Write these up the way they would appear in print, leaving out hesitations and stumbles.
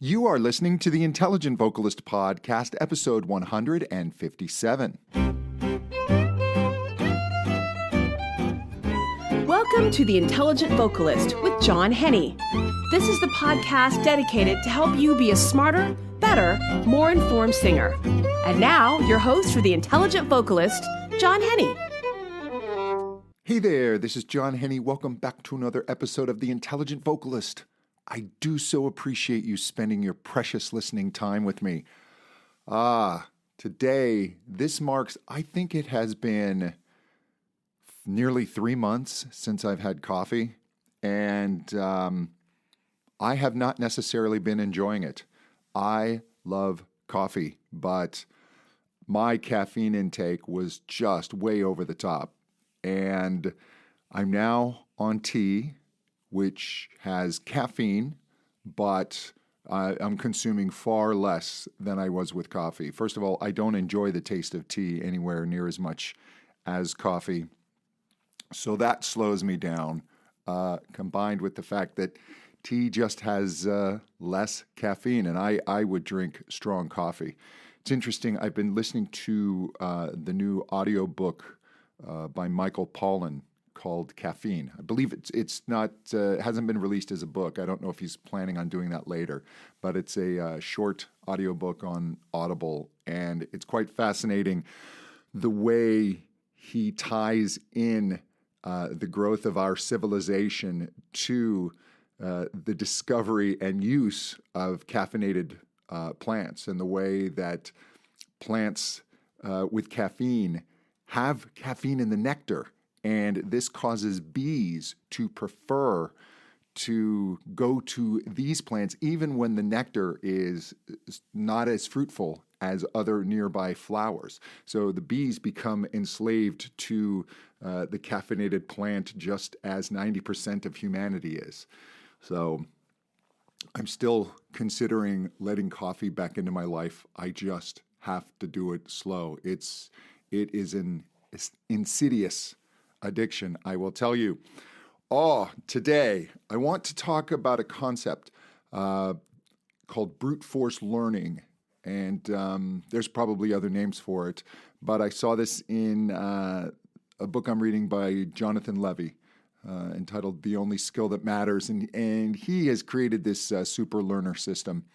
You are listening to the Intelligent Vocalist Podcast, episode 157. Welcome to the Intelligent Vocalist with John Henny. This is the podcast dedicated to help you be a smarter, better, more informed singer. And now, your host for the Intelligent Vocalist, John Henny. Hey there, this is John Henny. Welcome back to another episode of the Intelligent Vocalist. I do so appreciate you spending your precious listening time with me. Today, this marks, I think it has been nearly 3 months since I've had coffee, and I have not necessarily been enjoying it. I love coffee, but my caffeine intake was just way over the top, and I'm now on tea, which has caffeine, but I'm consuming far less than I was with coffee. First of all, I don't enjoy the taste of tea anywhere near as much as coffee, so that slows me down, combined with the fact that tea just has less caffeine, and I would drink strong coffee. It's interesting, I've been listening to the new audiobook by Michael Pollan called Caffeine. I believe it's not hasn't been released as a book. I don't know if he's planning on doing that later, but it's a short audiobook on Audible, and it's quite fascinating the way he ties in the growth of our civilization to the discovery and use of caffeinated plants, and the way that plants with caffeine have caffeine in the nectar. And this causes bees to prefer to go to these plants even when the nectar is not as fruitful as other nearby flowers. So the bees become enslaved to the caffeinated plant just as 90% of humanity is. So I'm still considering letting coffee back into my life. I just have to do it slow. It is an insidious addiction, I will tell you. Today I want to talk about a concept called brute force learning, and there's probably other names for it, but I saw this in a book I'm reading by Jonathan Levy, entitled The Only Skill That Matters, and he has created this super learner system,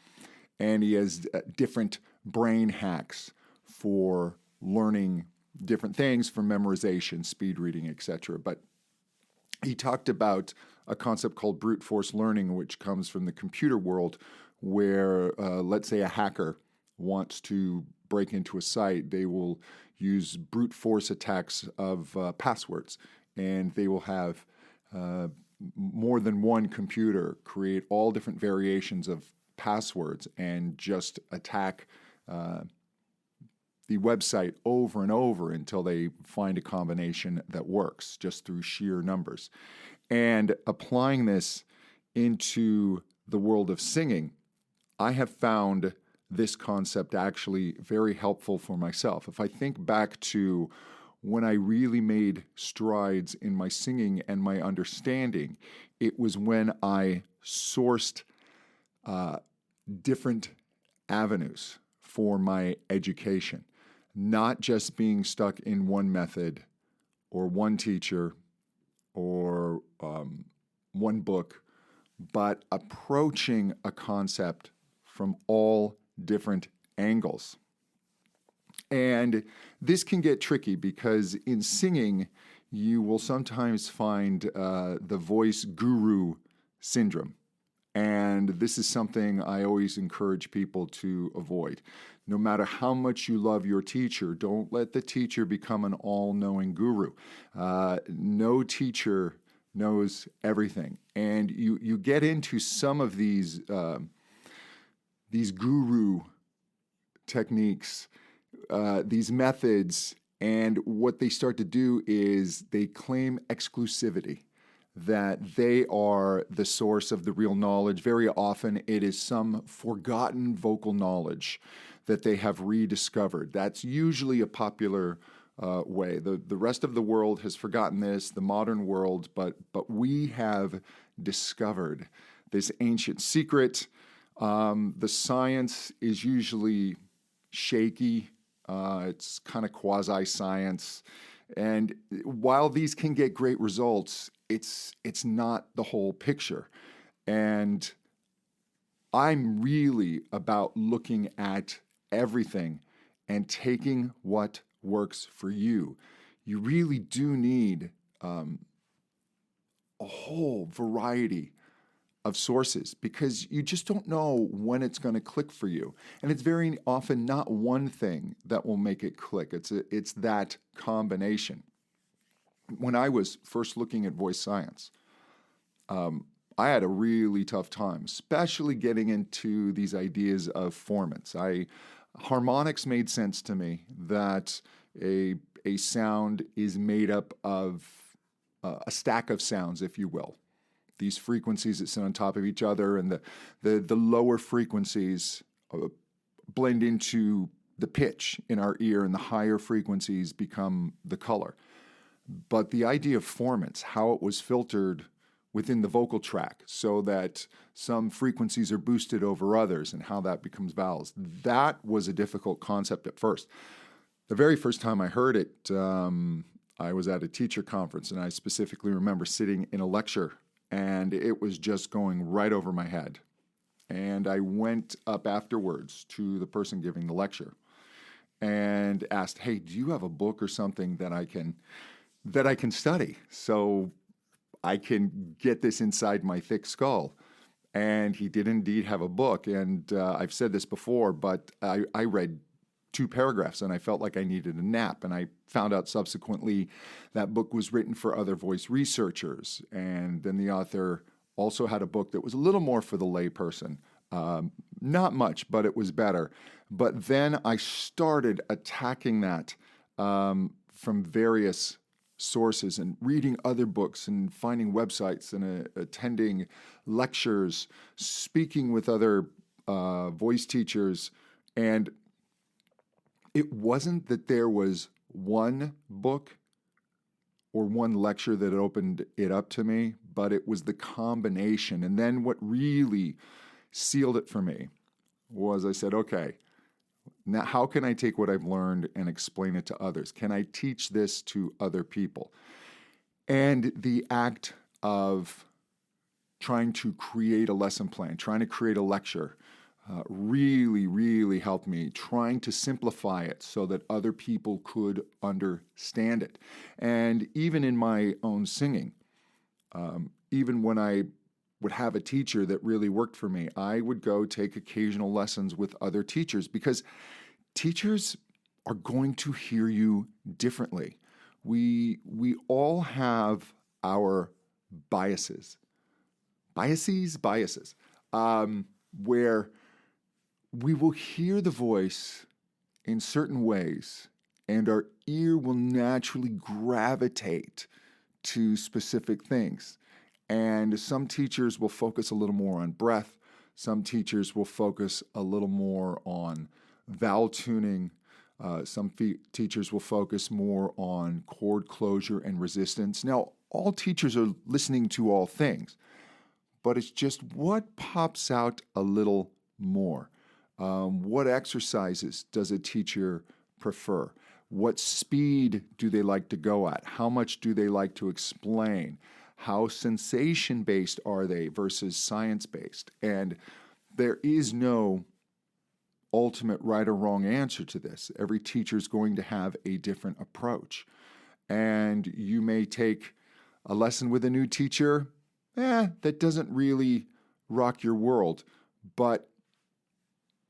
and he has different brain hacks for learning different things, for memorization, speed reading, etc. But he talked about a concept called brute force learning, which comes from the computer world, where let's say a hacker wants to break into a site. They will use brute force attacks of passwords, and they will have more than one computer create all different variations of passwords and just attack the website over and over until they find a combination that works just through sheer numbers. And applying this into the world of singing, I have found this concept actually very helpful for myself. If I think back to when I really made strides in my singing and my understanding, it was when I sourced different avenues for my education. Not just being stuck in one method or one teacher or one book, but approaching a concept from all different angles. And this can get tricky because in singing, you will sometimes find the voice guru syndrome. And this is something I always encourage people to avoid. No matter how much you love your teacher, don't let the teacher become an all-knowing guru. No teacher knows everything. And you get into some of these guru techniques, these methods, and what they start to do is they claim exclusivity, that they are the source of the real knowledge. Very often it is some forgotten vocal knowledge that they have rediscovered. That's usually a popular way. The rest of the world has forgotten this, the modern world, but we have discovered this ancient secret. The science is usually shaky. It's kind of quasi-science. And while these can get great results, it's not the whole picture. And I'm really about looking at everything and taking what works for you. You really do need a whole variety of sources because you just don't know when it's going to click for you. And it's very often not one thing that will make it click. It's that combination. When I was first looking at voice science, I had a really tough time, especially getting into these ideas of formants. Harmonics made sense to me, that a sound is made up of a stack of sounds, if you will. These frequencies that sit on top of each other, and the lower frequencies blend into the pitch in our ear, and the higher frequencies become the color. But the idea of formants, how it was filtered within the vocal tract so that some frequencies are boosted over others and how that becomes vowels, that was a difficult concept at first. The very first time I heard it, I was at a teacher conference, and I specifically remember sitting in a lecture, and it was just going right over my head. And I went up afterwards to the person giving the lecture and asked, "Hey, do you have a book or something that I can study so I can get this inside my thick skull?" And he did indeed have a book. And I've said this before, but I read 2 paragraphs and I felt like I needed a nap. And I found out subsequently that book was written for other voice researchers. And then the author also had a book that was a little more for the layperson. Not much, but it was better. But then I started attacking that from various sources and reading other books and finding websites and attending lectures, speaking with other voice teachers. And it wasn't that there was one book or one lecture that opened it up to me, but it was the combination. And then what really sealed it for me was I said, okay, now how can I take what I've learned and explain it to others? Can I teach this to other people? And the act of trying to create a lesson plan, trying to create a lecture, really, really helped me, trying to simplify it so that other people could understand it. And even in my own singing, even when I would have a teacher that really worked for me, I would go take occasional lessons with other teachers because teachers are going to hear you differently. We all have our biases, where we will hear the voice in certain ways, and our ear will naturally gravitate to specific things. And some teachers will focus a little more on breath. Some teachers will focus a little more on vowel tuning. Some teachers will focus more on chord closure and resistance. Now, all teachers are listening to all things, but it's just what pops out a little more. What exercises does a teacher prefer? What speed do they like to go at? How much do they like to explain? How sensation-based are they versus science-based? And there is no ultimate right or wrong answer to this. Every teacher is going to have a different approach. And you may take a lesson with a new teacher, that doesn't really rock your world, but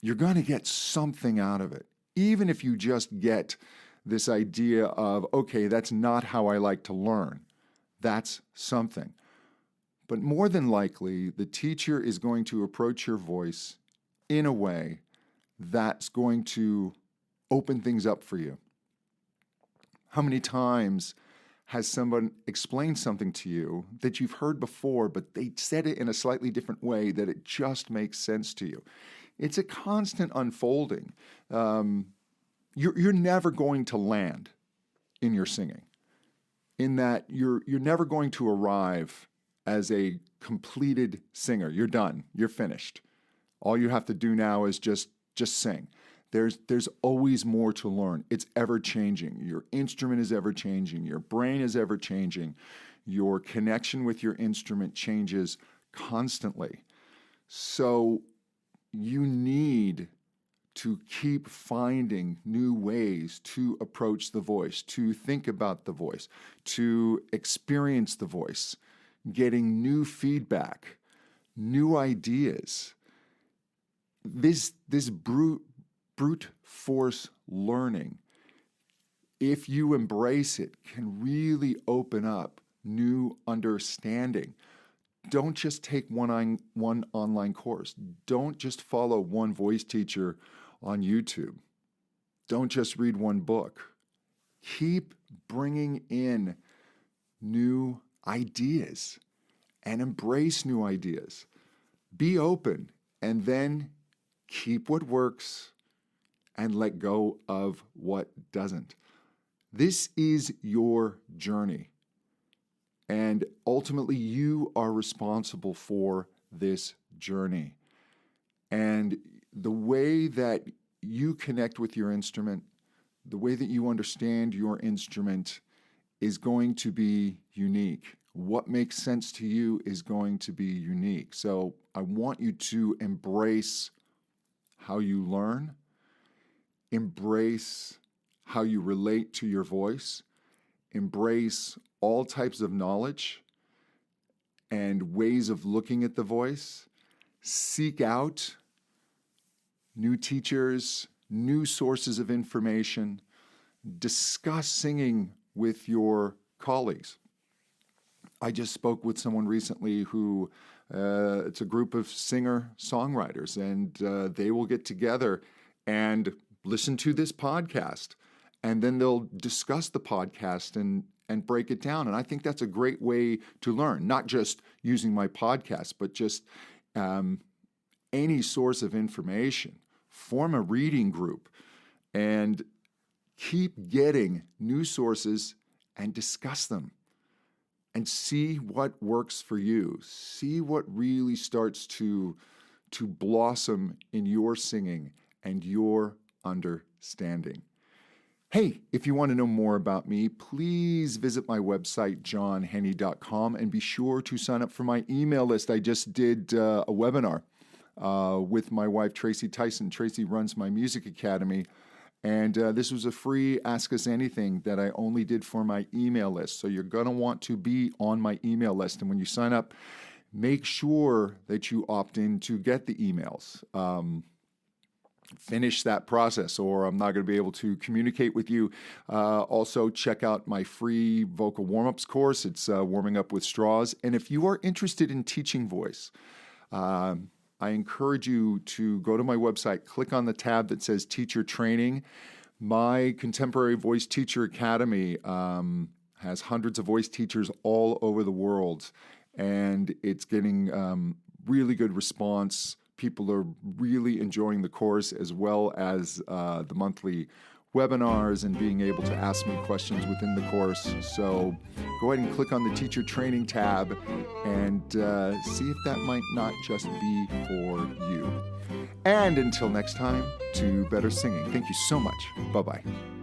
you're going to get something out of it. Even if you just get this idea of, okay, that's not how I like to learn. That's something. But more than likely, the teacher is going to approach your voice in a way that's going to open things up for you. How many times has someone explained something to you that you've heard before, but they said it in a slightly different way that it just makes sense to you? It's a constant unfolding. You're never going to land in your singing, in that you're never going to arrive as a completed singer. You're done. You're finished. All you have to do now is just sing. There's always more to learn. It's ever changing. Your instrument is ever changing. Your brain is ever changing. Your connection with your instrument changes constantly. So you need to keep finding new ways to approach the voice, to think about the voice, to experience the voice, getting new feedback, new ideas. This brute force learning, if you embrace it, can really open up new understanding. Don't just take one online course. Don't just follow one voice teacher on YouTube. Don't just read one book. Keep bringing in new ideas and embrace new ideas. Be open, and then keep what works and let go of what doesn't. This is your journey. And ultimately, you are responsible for this journey. And the way that you connect with your instrument, the way that you understand your instrument is going to be unique. What makes sense to you is going to be unique. So I want you to embrace how you learn, embrace how you relate to your voice, embrace all types of knowledge and ways of looking at the voice. Seek out new teachers, new sources of information. Discuss singing with your colleagues. I just spoke with someone recently who, it's a group of singer-songwriters, and they will get together and listen to this podcast, and then they'll discuss the podcast and break it down. And I think that's a great way to learn, not just using my podcast, but just any source of information. Form a reading group and keep getting new sources and discuss them. And see what works for you. See what really starts to blossom in your singing and your understanding. Hey, if you want to know more about me, please visit my website, johnhenny.com, and be sure to sign up for my email list. I just did a webinar with my wife, Tracy Tyson. Tracy runs my music academy. And this was a free Ask Us Anything that I only did for my email list. So you're going to want to be on my email list. And when you sign up, make sure that you opt in to get the emails. Finish that process, or I'm not going to be able to communicate with you. Also, check out my free vocal warm-ups course. It's Warming Up with Straws. And if you are interested in teaching voice, I encourage you to go to my website, click on the tab that says Teacher Training. My Contemporary Voice Teacher Academy has hundreds of voice teachers all over the world, and it's getting really good response. People are really enjoying the course, as well as the monthly webinars and being able to ask me questions within the course. So go ahead and click on the Teacher Training tab and see if that might not just be for you. And until next time, to better singing. Thank you so much. Bye-bye.